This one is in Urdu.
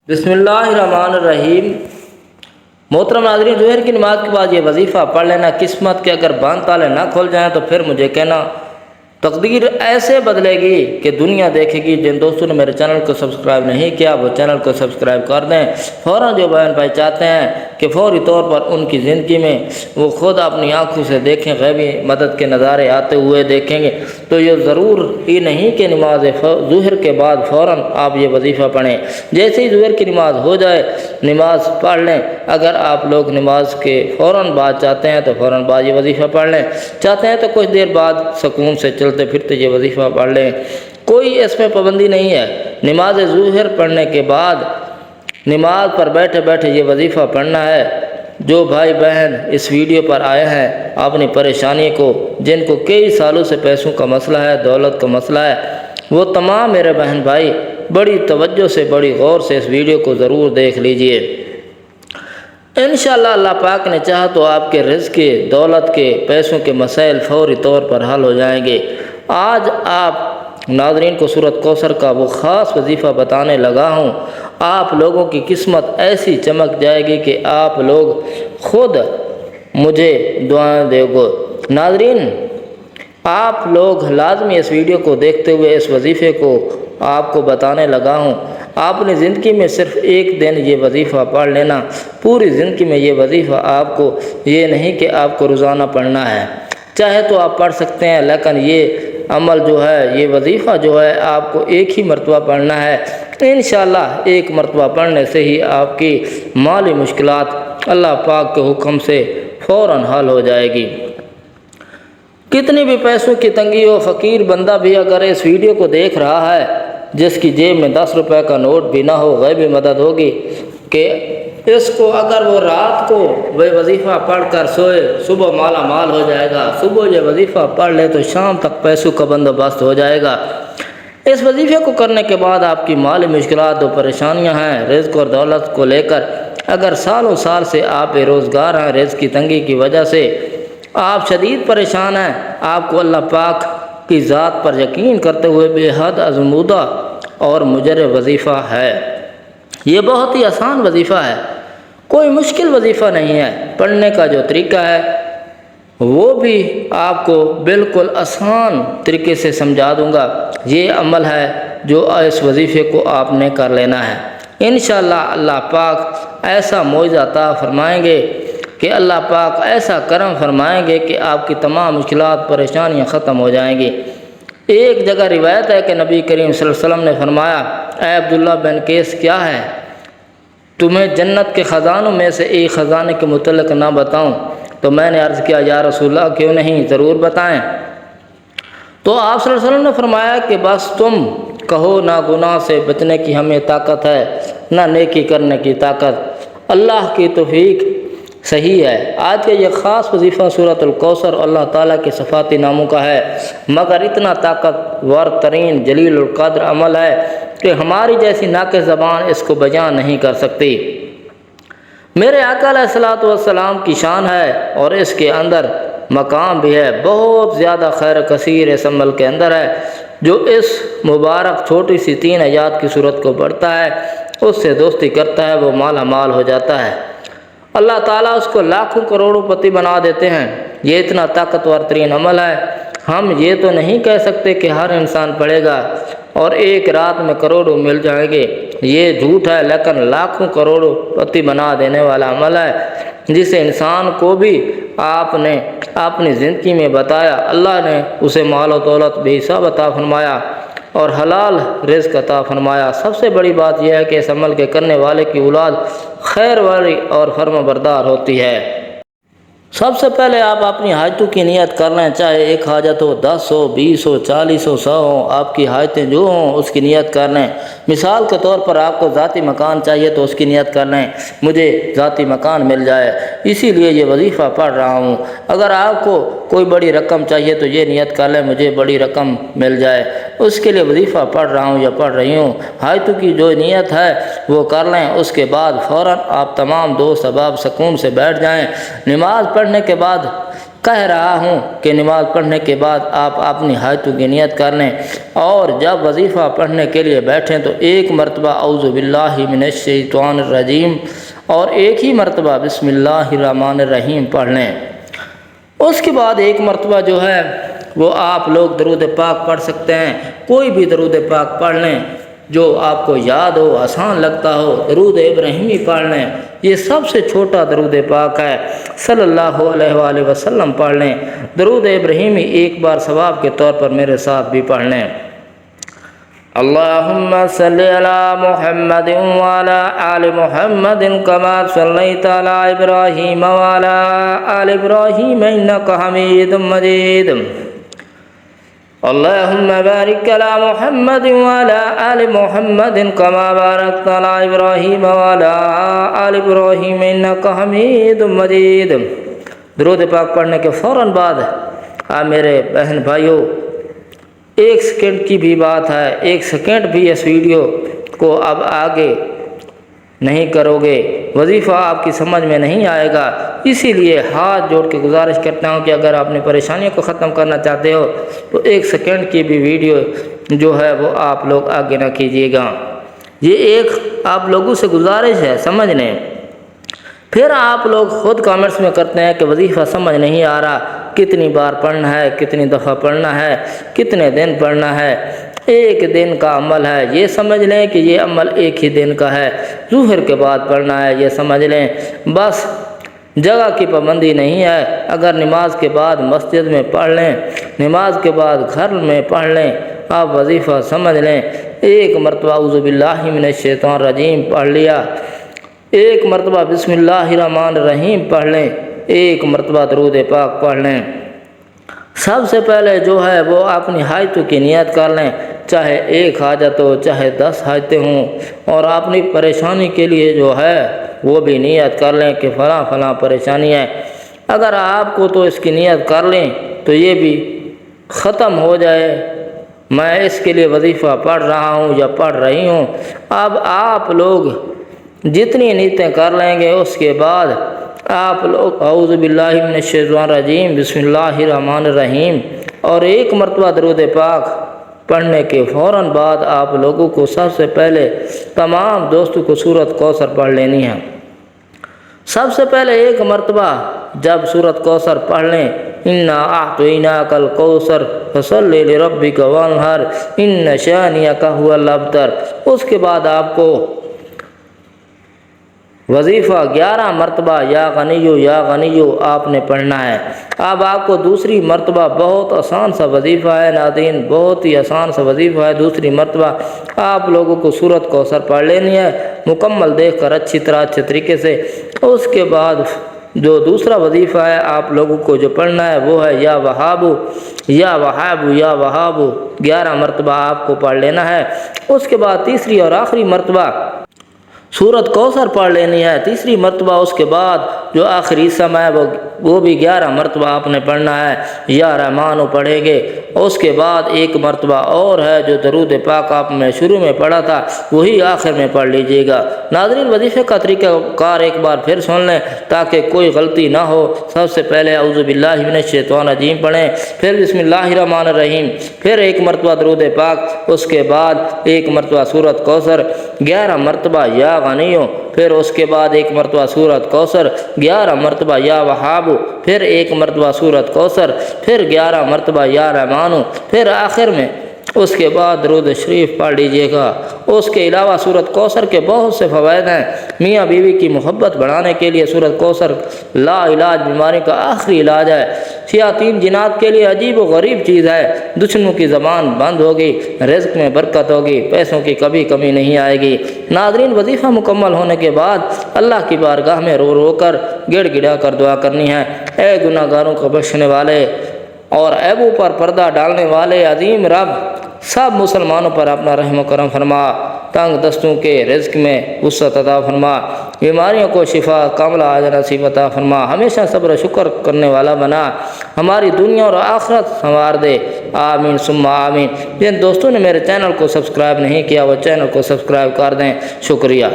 بسم اللہ الرحمن الرحیم۔ محترم ناظرین، ظہر کی نماز کے بعد یہ وظیفہ پڑھ لینا، قسمت کے اگر بند تالے نہ کھل جائیں تو پھر مجھے کہنا، تقدیر ایسے بدلے گی کہ دنیا دیکھے گی۔ جن دوستوں نے میرے چینل کو سبسکرائب نہیں کیا وہ چینل کو سبسکرائب کر دیں۔ فوراً جو بہن بھائی چاہتے ہیں کہ فوری طور پر ان کی زندگی میں وہ خود اپنی آنکھوں سے دیکھیں، غیبی مدد کے نظارے آتے ہوئے دیکھیں گے، تو یہ ضرور ہی نہیں کہ نماز ظہر کے بعد فوراً آپ یہ وظیفہ پڑھیں۔ جیسے ہی ظہر کی نماز ہو جائے نماز پڑھ لیں۔ اگر آپ لوگ نماز کے فوراً بعد چاہتے ہیں تو فوراً بعد یہ وظیفہ پڑھ لیں، چاہتے ہیں تو کچھ دیر بعد سکون سے چلتے پھرتے یہ وظیفہ پڑھ لیں۔ کوئی اس میں پابندی نہیں ہے۔ نماز ظہر پڑھنے کے بعد نماز پر بیٹھے بیٹھے یہ وظیفہ پڑھنا ہے۔ جو بھائی بہن اس ویڈیو پر آئے ہیں اپنی پریشانی کو، جن کو کئی سالوں سے پیسوں کا مسئلہ ہے، دولت کا مسئلہ ہے، وہ تمام میرے بہن بھائی بڑی توجہ سے، بڑی غور سے اس ویڈیو کو ضرور دیکھ لیجئے۔ انشاءاللہ اللہ پاک نے چاہا تو آپ کے رزق کے، دولت کے، پیسوں کے مسائل فوری طور پر حل ہو جائیں گے۔ آج آپ ناظرین کو سورۃ کوثر کا وہ خاص وظیفہ بتانے لگا ہوں۔ آپ لوگوں کی قسمت ایسی چمک جائے گی کہ آپ لوگ خود مجھے دعائیں دو گے۔ ناظرین، آپ لوگ لازمی اس ویڈیو کو دیکھتے ہوئے اس وظیفے کو آپ کو بتانے لگا ہوں۔ آپ نے زندگی میں صرف ایک دن یہ وظیفہ پڑھ لینا، پوری زندگی میں یہ وظیفہ آپ کو، یہ نہیں کہ آپ کو روزانہ پڑھنا ہے، چاہے تو آپ پڑھ سکتے ہیں، لیکن یہ عمل جو ہے، یہ وظیفہ جو ہے آپ کو ایک ہی مرتبہ پڑھنا ہے۔ انشاءاللہ ایک مرتبہ پڑھنے سے ہی آپ کی مالی مشکلات اللہ پاک کے حکم سے فوراً حل ہو جائے گی۔ کتنی بھی پیسوں کی تنگی ہو، فقیر بندہ بھی اگر اس ویڈیو کو دیکھ رہا ہے، جس کی جیب میں 10 روپے کا نوٹ بھی نہ ہو، غیبی مدد ہوگی کہ اس کو اگر وہ رات کو وہ وظیفہ پڑھ کر سوئے، صبح مالا مال ہو جائے گا۔ صبح یہ وظیفہ پڑھ لے تو شام تک پیسوں کا بندوبست ہو جائے گا۔ اس وظیفے کو کرنے کے بعد آپ کی مالی مشکلات، جو پریشانیاں ہیں رزق اور دولت کو لے کر، اگر سالوں سال سے آپ بے روزگار ہیں، رزق کی تنگی کی وجہ سے آپ شدید پریشان ہیں، آپ کو اللہ پاک کی ذات پر یقین کرتے ہوئے بے حد آزمودہ اور مجرب وظیفہ ہے۔ یہ بہت ہی آسان وظیفہ ہے، کوئی مشکل وظیفہ نہیں ہے۔ پڑھنے کا جو طریقہ ہے وہ بھی آپ کو بالکل آسان طریقے سے سمجھا دوں گا۔ یہ عمل ہے جو اس وظیفے کو آپ نے کر لینا ہے۔ انشاءاللہ اللہ پاک ایسا معجزہ عطا فرمائیں گے کہ اللہ پاک ایسا کرم فرمائیں گے کہ آپ کی تمام مشکلات، پریشانیاں ختم ہو جائیں گی۔ ایک جگہ روایت ہے کہ نبی کریم صلی اللہ علیہ وسلم نے فرمایا، اے عبداللہ بن قیس، کیا ہے تمہیں جنت کے خزانوں میں سے ایک خزانے کے متعلق نہ بتاؤں؟ تو میں نے عرض کیا، یا رسول اللہ کیوں نہیں، ضرور بتائیں۔ تو آپ صلی اللہ علیہ وسلم نے فرمایا کہ بس تم کہو، نہ گناہ سے بچنے کی ہمیں طاقت ہے، نہ نیکی کرنے کی طاقت، اللہ کی توفیق صحیح ہے۔ آج کا یہ خاص وظیفہ سورۃ الکوثر اللہ تعالیٰ کے صفاتی ناموں کا ہے، مگر اتنا طاقتور ترین جلیل القدر عمل ہے کہ ہماری جیسی ناقص زبان اس کو بیان نہیں کر سکتی۔ میرے آقا علیہ الصلوۃ والسلام کی شان ہے اور اس کے اندر مقام بھی ہے، بہت زیادہ خیر کثیر اس عمل کے اندر ہے۔ جو اس مبارک چھوٹی سی 3 آیات کی صورت کو پڑھتا ہے، اس سے دوستی کرتا ہے، وہ مالا مال ہو جاتا ہے۔ اللہ تعالیٰ اس کو لاکھوں کروڑوں پتی بنا دیتے ہیں۔ یہ اتنا طاقتور ترین عمل ہے، ہم یہ تو نہیں کہہ سکتے کہ ہر انسان پڑھے گا اور ایک رات میں کروڑوں مل جائیں گے، یہ جھوٹ ہے، لیکن لاکھوں کروڑوں پتی بنا دینے والا عمل ہے، جسے انسان کو بھی آپ نے اپنی زندگی میں بتایا۔ اللہ نے اسے مال و دولت بے حساب عطا فرمایا اور حلال رزق عطا فرمایا۔ سب سے بڑی بات یہ ہے کہ اس عمل کے کرنے والے کی اولاد خیر والی اور فرما بردار ہوتی ہے۔ سب سے پہلے آپ اپنی حاجتوں کی نیت کر لیں، چاہے ایک حاجت ہو، 10 ہو، 20 ہو، 40 ہو، 100 ہو، آپ کی حاجتیں جو ہوں اس کی نیت کر لیں۔ مثال کے طور پر آپ کو ذاتی مکان چاہیے تو اس کی نیت کر لیں، مجھے ذاتی مکان مل جائے، اسی لیے یہ وظیفہ پڑھ رہا ہوں۔ اگر آپ کو کوئی بڑی رقم چاہیے تو یہ نیت کر لیں، مجھے بڑی رقم مل جائے، اس کے لیے وظیفہ پڑھ رہا ہوں یا پڑھ رہی ہوں۔ حاجتوں کی جو نیت ہے وہ کر لیں، اس کے بعد فوراً آپ تمام دوست احباب سکون سے بیٹھ جائیں۔ نماز پڑھنے کے بعد کہہ رہا ہوں کہ نماز پڑھنے کے بعد آپ اپنی حاجتوں کی نیت کر لیں، اور جب وظیفہ پڑھنے کے لیے بیٹھیں تو ایک مرتبہ اعوذ باللہ من الشیطان الرجیم اور ایک ہی مرتبہ بسم اللہ الرحمن الرحیم پڑھ لیں۔ اس کے بعد ایک مرتبہ جو ہے وہ آپ لوگ درود پاک پڑھ سکتے ہیں، کوئی بھی درود پاک پڑھ لیں جو آپ کو یاد ہو، آسان لگتا ہو۔ درود ابراہیمی پڑھ لیں، یہ سب سے چھوٹا درود پاک ہے، صلی اللہ علیہ وآلہ وسلم پڑھ لیں۔ درود ابراہیمی ایک بار ثواب کے طور پر میرے ساتھ بھی پڑھ لیں۔ اللہم صلی علی محمد وعلی آل محمد کما صلیت علی ابراہیم وعلی آل ابراہیم انک حمید مجید۔ اللہم بارک علی محمد وعلی آل محمد کما بارکت علی ابراہیم وعلی آل ابراہیم انک حمید مجید۔ درود پاک پڑھنے کے فوراً بعد آپ میرے بہن بھائیوں، 1 سیکنڈ کی بھی بات ہے، 1 سیکنڈ بھی اس ویڈیو کو اب آگے نہیں کرو گے، وظیفہ آپ کی سمجھ میں نہیں آئے گا۔ اسی لیے ہاتھ جوڑ کے گزارش کرتا ہوں کہ اگر آپ اپنی پریشانیوں کو ختم کرنا چاہتے ہو تو 1 سیکنڈ کی بھی ویڈیو جو ہے وہ آپ لوگ آگے نہ کیجیے گا۔ یہ ایک آپ لوگوں سے گزارش ہے، سمجھ لیں۔ پھر آپ لوگ خود کامنٹس میں کرتے ہیں کہ وظیفہ سمجھ نہیں آ رہا، کتنی بار پڑھنا ہے، کتنی دفعہ پڑھنا ہے، کتنے دن پڑھنا ہے۔ 1 دن کا عمل ہے، یہ سمجھ لیں کہ یہ عمل 1 ہی دن کا ہے، ظہر کے بعد پڑھنا ہے، یہ سمجھ لیں۔ بس جگہ کی پابندی نہیں ہے، اگر نماز کے بعد مسجد میں پڑھ لیں، نماز کے بعد گھر میں پڑھ لیں، آپ وظیفہ سمجھ لیں۔ 1 مرتبہ اعوذ باللہ من الشیطان الرجیم پڑھ لیا، 1 مرتبہ بسم اللہ الرحمن الرحیم پڑھ لیں، 1 مرتبہ درود پاک پڑھ لیں۔ سب سے پہلے جو ہے وہ اپنی حاجتوں کی نیت کر لیں، چاہے 1 حاجت ہو، چاہے 10 حاجتیں ہوں، اور اپنی پریشانی کے لیے جو ہے وہ بھی نیت کر لیں کہ فلاں فلاں پریشانی ہے۔ اگر آپ کو تو اس کی نیت کر لیں تو یہ بھی ختم ہو جائے، میں اس کے لیے وظیفہ پڑھ رہا ہوں یا پڑھ رہی ہوں۔ اب آپ لوگ جتنی نیتیں کر لیں گے اس کے بعد آپ لوگ اعوذ باللہ من الشیطان الرجیم بسم اللہ الرحمن الرحیم اور 1 مرتبہ درود پاک پڑھنے کے فوراً بعد آپ لوگوں کو سب سے پہلے تمام دوستوں کو سورۃ کوثر پڑھ لینی ہے۔ سب سے پہلے 1 مرتبہ جب سورۃ کوثر پڑھ لیں، انا اعطیناک الکوثر فصلی لربک وانحر ان شانئک ھو الابتر، اس کے بعد آپ کو وظیفہ 11 مرتبہ یا غنیو آپ نے پڑھنا ہے۔ اب آپ کو دوسری مرتبہ بہت آسان سا وظیفہ ہے ناظرین، بہت ہی آسان سا وظیفہ ہے۔ دوسری مرتبہ آپ لوگوں کو سورۃ کوثر پڑھ لینی ہے مکمل دیکھ کر اچھی طرح اچھے طریقے سے۔ اس کے بعد جو دوسرا وظیفہ ہے آپ لوگوں کو جو پڑھنا ہے وہ ہے یا وہاب یا وہاب یا وہاب، 11 مرتبہ آپ کو پڑھ لینا ہے۔ اس کے بعد تیسری اور آخری مرتبہ سورۃ کوثر پڑھ لینی ہے۔ تیسری مرتبہ اس کے بعد جو آخری اسم ہے وہ بھی 11 مرتبہ آپ نے پڑھنا ہے، یا رحمانو پڑھیں گے۔ اس کے بعد 1 مرتبہ اور ہے جو درود پاک آپ نے شروع میں پڑھا تھا وہی آخر میں پڑھ لیجئے گا۔ ناظرین وظیفے کا طریقہ کار ایک بار پھر سن لیں تاکہ کوئی غلطی نہ ہو۔ سب سے پہلے اعوذ باللہ من الشیطان الرجیم پڑھیں، پھر بسم اللہ الرحمن الرحیم، پھر 1 مرتبہ درود پاک، اس کے بعد 1 مرتبہ سورۃ کوثر، 11 مرتبہ یا غنیو، پھر اس کے بعد 1 مرتبہ سورۃ کوثر، 11 مرتبہ یا وہاب، پھر 1 مرتبہ سورۃ کوثر، پھر 11 مرتبہ یا رحمانو، پھر آخر میں اس کے بعد درود شریف پڑھ لیجئے گا۔ اس کے علاوہ سورۃ کوثر کے بہت سے فوائد ہیں۔ میاں بیوی کی محبت بڑھانے کے لیے سورۃ کوثر لا علاج بیماری کا آخری علاج ہے۔ شیاطین جنات کے لیے عجیب و غریب چیز ہے، دشمنوں کی زبان بند ہوگی، رزق میں برکت ہوگی، پیسوں کی کبھی کمی نہیں آئے گی۔ ناظرین وظیفہ مکمل ہونے کے بعد اللہ کی بارگاہ میں رو رو کر گڑ گڑا کر دعا کرنی ہے، اے گناہ گاروں کو بخشنے والے اور عیبوں پر پردہ ڈالنے والے عظیم رب، سب مسلمانوں پر اپنا رحم و کرم فرما، تنگ دستوں کے رزق میں وسعت عطا فرما، بیماریوں کو شفا کاملہ عاجل نصیب عطا فرما، ہمیشہ صبر و شکر کرنے والا بنا، ہماری دنیا اور آخرت سنوار دے، آمین ثم آمین۔ جن دوستوں نے میرے چینل کو سبسکرائب نہیں کیا وہ چینل کو سبسکرائب کر دیں، شکریہ۔